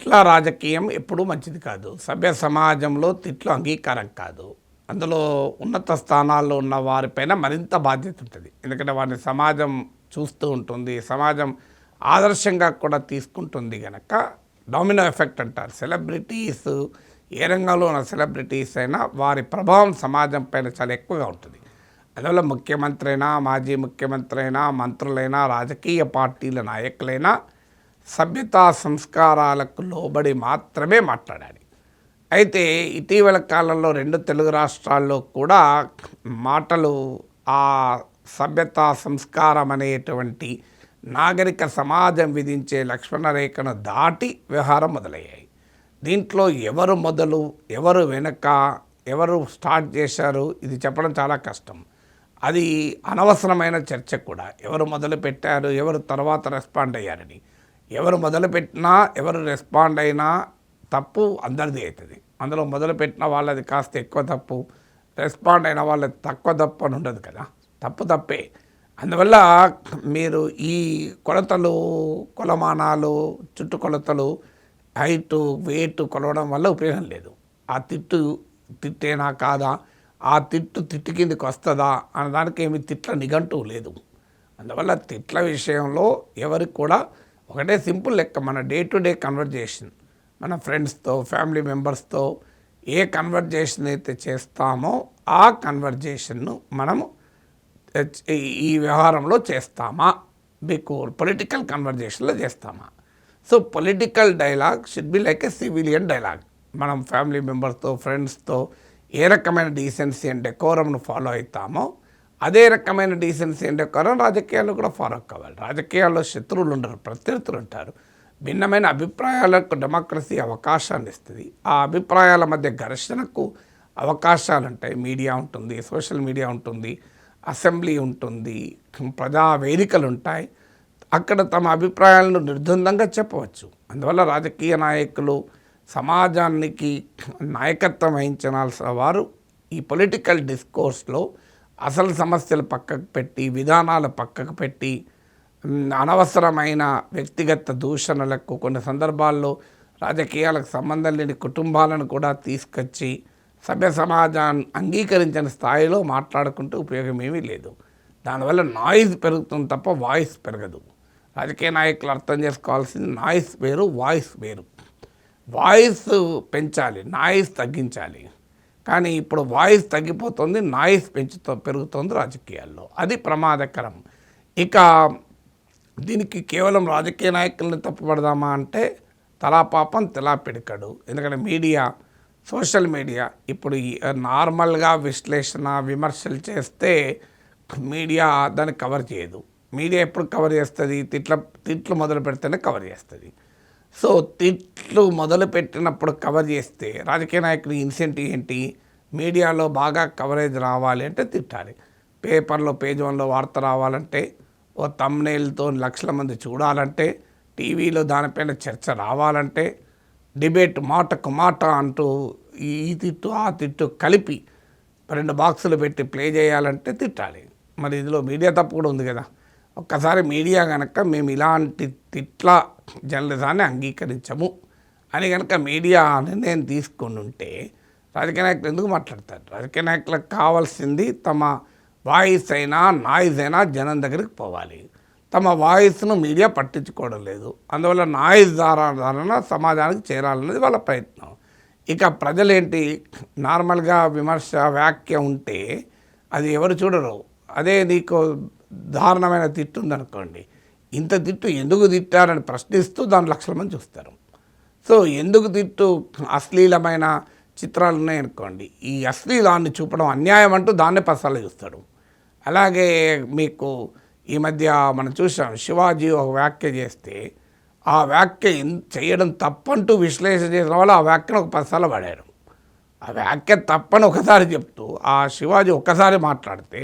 తిట్ల రాజకీయం ఎప్పుడూ మంచిది కాదు. సభ్య సమాజంలో తిట్లు అంగీకారం కాదు. అందులో ఉన్నత స్థానాల్లో ఉన్న వారిపైన మరింత బాధ్యత ఉంటుంది. ఎందుకంటే వారిని సమాజం చూస్తూ ఉంటుంది, సమాజం ఆదర్శంగా కూడా తీసుకుంటుంది. కనుక డామినో ఎఫెక్ట్ అంటారు. సెలబ్రిటీస్ ఏ రంగంలో ఉన్న సెలబ్రిటీస్ అయినా వారి ప్రభావం సమాజం పైన చాలా ఎక్కువగా ఉంటుంది. అందువల్ల ముఖ్యమంత్రి అయినా, మాజీ ముఖ్యమంత్రి అయినా, మంత్రులైనా, రాజకీయ పార్టీల నాయకులైనా సభ్యతా సంస్కారాలకు లోబడి మాత్రమే మాట్లాడాలి. అయితే ఇటీవల కాలంలో 2 తెలుగు రాష్ట్రాల్లో కూడా మాటలు ఆ సభ్యతా సంస్కారం అనేటువంటి నాగరిక సమాజం విధించే లక్ష్మణ రేఖను దాటి వ్యవహారం మొదలయ్యాయి. దీంట్లో ఎవరు మొదలు, ఎవరు వెనక, ఎవరు స్టార్ట్ చేశారు ఇది చెప్పడం చాలా కష్టం. అది అనవసరమైన చర్చ కూడా. ఎవరు మొదలు పెట్టారు, ఎవరు తర్వాత రెస్పాండ్ అయ్యారని. ఎవరు మొదలుపెట్టినా, ఎవరు రెస్పాండ్ అయినా తప్పు అందరిది అవుతుంది. అందులో మొదలుపెట్టిన వాళ్ళది కాస్త ఎక్కువ తప్పు, రెస్పాండ్ అయిన వాళ్ళది తక్కువ తప్పు అని ఉండదు కదా. తప్పు తప్పే. అందువల్ల మీరు ఈ కొలతలు, కొలమానాలు, చుట్టుకొలతలు, హైటు, వెయిట్ కొలవడం వల్ల ఉపయోగం లేదు. ఆ తిట్టేనా కాదా, ఆ తిట్టు కిందకి వస్తుందా అన్న దానికి ఏమి తిట్ల నిఘంటువు లేదు. అందువల్ల తిట్ల విషయంలో ఎవరికి కూడా ఒకటే సింపుల్ లెక్క. మన డే టు డే కన్వర్జేషన్, మన ఫ్రెండ్స్తో, ఫ్యామిలీ మెంబర్స్తో ఏ కన్వర్జేషన్ అయితే చేస్తామో ఆ కన్వర్జేషన్ను మనము ఈ వ్యవహారంలో చేస్తామా, మీకు పొలిటికల్ కన్వర్జేషన్లో చేస్తామా. So political dialogue should be like A civilian dialogue. మనం ఫ్యామిలీ మెంబర్స్తో, ఫ్రెండ్స్తో ఏ రకమైన డీసెన్సీ అండ్ డెకోరంను ఫాలో అవుతామో అదే రకమైన డీసెన్సీ అండ్ డెకోరం రాజకీయాల్లో కూడా ఫాలో కావాలి. రాజకీయాల్లో శత్రువులు ఉండరు, ప్రత్యర్థులు ఉంటారు. భిన్నమైన అభిప్రాయాలకు డెమోక్రసీ అవకాశాన్ని ఇస్తుంది. ఆ అభిప్రాయాల మధ్య ఘర్షణకు అవకాశాలు ఉంటాయి. మీడియా ఉంటుంది, సోషల్ మీడియా ఉంటుంది, అసెంబ్లీ ఉంటుంది, ప్రజా వేదికలు ఉంటాయి. అక్కడ తమ అభిప్రాయాలను నిర్ద్వందంగా చెప్పవచ్చు. అందువల్ల రాజకీయ నాయకులు సమాజానికి నాయకత్వం వహించాల్సిన వారు ఈ పొలిటికల్ డిస్కోర్స్లో అసలు సమస్యలు పక్కకు పెట్టి, విధానాలు పక్కకు పెట్టి, అనవసరమైన వ్యక్తిగత దూషణలకు, కొన్ని సందర్భాల్లో రాజకీయాలకు సంబంధం లేని కుటుంబాలను కూడా తీసుకొచ్చి సభ్య సమాజాన్ని అంగీకరించిన స్థాయిలో మాట్లాడుకుంటూ ఉపయోగం ఏమీ లేదు. దానివల్ల నాయిస్ పెరుగుతుంది తప్ప వాయిస్ పెరగదు. రాజకీయ నాయకులు అర్థం చేసుకోవాల్సింది నాయిస్ వేరు, వాయిస్ వేరు. వాయిస్ పెంచాలి, నాయిస్ తగ్గించాలి. కానీ ఇప్పుడు వాయిస్ తగ్గిపోతుంది, నాయిస్ పెరుగుతుంది రాజకీయాల్లో. అది ప్రమాదకరం. ఇక దీనికి కేవలం రాజకీయ నాయకులను తప్పుపడదామా అంటే తలా పాపం తెలా పిడికడు. ఎందుకంటే మీడియా, సోషల్ మీడియా ఇప్పుడు నార్మల్గా విశ్లేషణ, విమర్శలు చేస్తే మీడియా దాన్ని కవర్ చేయదు. మీడియా ఎప్పుడు కవర్ చేస్తుంది? తిట్లు మొదలు పెడితేనే కవర్ చేస్తుంది. సో తిట్లు మొదలు పెట్టినప్పుడు కవర్ చేస్తే రాజకీయ నాయకులు ఇన్సెంటివ్ ఏంటి? మీడియాలో బాగా కవరేజ్ రావాలి అంటే తిట్టాలి. పేపర్లో పేజ్ 1లో వార్త రావాలంటే, ఓ థంబ్నెయిల్తో లక్షల మంది చూడాలంటే, టీవీలో దానిపైన చర్చ రావాలంటే, డిబేట్ మాటకు మాట అంటూ ఈ తిట్టు ఆ తిట్టు కలిపి 2 బాక్సులు పెట్టి ప్లే చేయాలంటే తిట్టాలి. మరి ఇందులో మీడియా తప్పు కూడా ఉంది కదా. ఒక్కసారి మీడియా కనుక మేము ఇలాంటి తిట్ల జర్నలిజాన్ని అంగీకరించము అని కనుక మీడియా నిర్ణయం తీసుకొని ఉంటే రాజకీయ నాయకులు ఎందుకు మాట్లాడతారు? రాజకీయ నాయకులకు కావాల్సింది తమ వాయిస్ అయినా, నాయిస్ అయినా జనం దగ్గరికి పోవాలి. తమ వాయిస్ను మీడియా పట్టించుకోవడం లేదు. అందువల్ల నాయిస్ ద్వారా సమాజానికి చేరాలన్నది వాళ్ళ ప్రయత్నం. ఇక ప్రజలేంటి, నార్మల్గా విమర్శ, వ్యాఖ్య ఉంటే అది ఎవరు చూడరు. అదే నీకు దారుణమైన తిట్టు ఉందనుకోండి, ఇంత తిట్టు ఎందుకు తిట్టారని ప్రశ్నిస్తూ దాని లక్షల మంది చూస్తారు. సో ఎందుకు తిట్టు, అశ్లీలమైన చిత్రాలు ఉన్నాయనుకోండి, ఈ అశ్లీలాన్ని చూపడం అన్యాయం అంటూ దాన్నే పసాలు చూస్తాడు. అలాగే మీకు ఈ మధ్య మనం చూసాం, శివాజీ ఒక వ్యాఖ్య చేస్తే ఆ వ్యాఖ్య చేయడం తప్పంటూ విశ్లేషణ చేసిన వాళ్ళు ఆ వ్యాఖ్యను ఒక పసాలు పడారు. ఆ వ్యాఖ్య తప్పని ఒకసారి చెప్తూ ఆ శివాజీ ఒక్కసారి మాట్లాడితే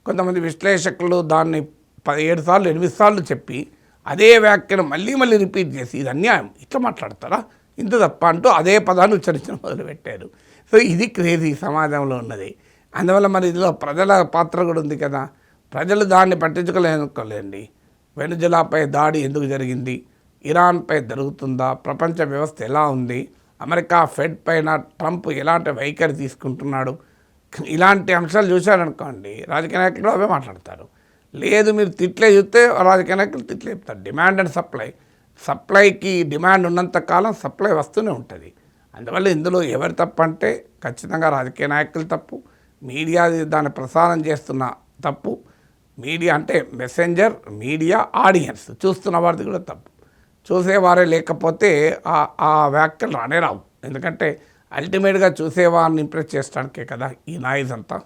కొంతమంది విశ్లేషకులు దాన్ని 17 సార్లు 8 సార్లు చెప్పి అదే వ్యాఖ్యను మళ్ళీ రిపీట్ చేసి ఇది అన్యాయం, ఇట్లా మాట్లాడతారా, ఇంత తప్ప అంటూ అదే పదాన్ని ఉచ్చరించడం మొదలుపెట్టారు. సో ఇది క్రేజీ సమాజంలో ఉన్నది. అందువల్ల మరి ఇందులో ప్రజల పాత్ర కూడా ఉంది కదా. ప్రజలు దాన్ని పట్టించుకోలేనుకోలేండి. వెనుజులాపై దాడి ఎందుకు జరిగింది, ఇరాన్పై జరుగుతుందా, ప్రపంచ వ్యవస్థ ఎలా ఉంది, అమెరికా ఫెడ్ పైన ట్రంప్ ఎలాంటి వైఖరి తీసుకుంటున్నాడు, ఇలాంటి అంశాలు చూశారనుకోండి రాజకీయ నాయకులు కూడా అవే మాట్లాడతారు. లేదు మీరు తిట్లే చూస్తే రాజకీయ నాయకులు తిట్లే చెప్తారు. డిమాండ్ అండ్ సప్లైకి డిమాండ్ ఉన్నంత కాలం సప్లై వస్తూనే ఉంటుంది. అందువల్ల ఇందులో ఎవరు తప్పు అంటే ఖచ్చితంగా రాజకీయ నాయకులు తప్పు, మీడియా దాన్ని ప్రసారం చేస్తున్న తప్పు. మీడియా అంటే మెసెంజర్, మీడియా, ఆడియన్స్, చూస్తున్న వారిది కూడా తప్పు. చూసేవారే లేకపోతే ఆ వ్యాఖ్యలు రానే రావు. ఎందుకంటే అల్టిమేట్గా చూసేవారిని ఇంప్రెస్ చేయడానికే కదా ఈ నాయిస్ అంతా.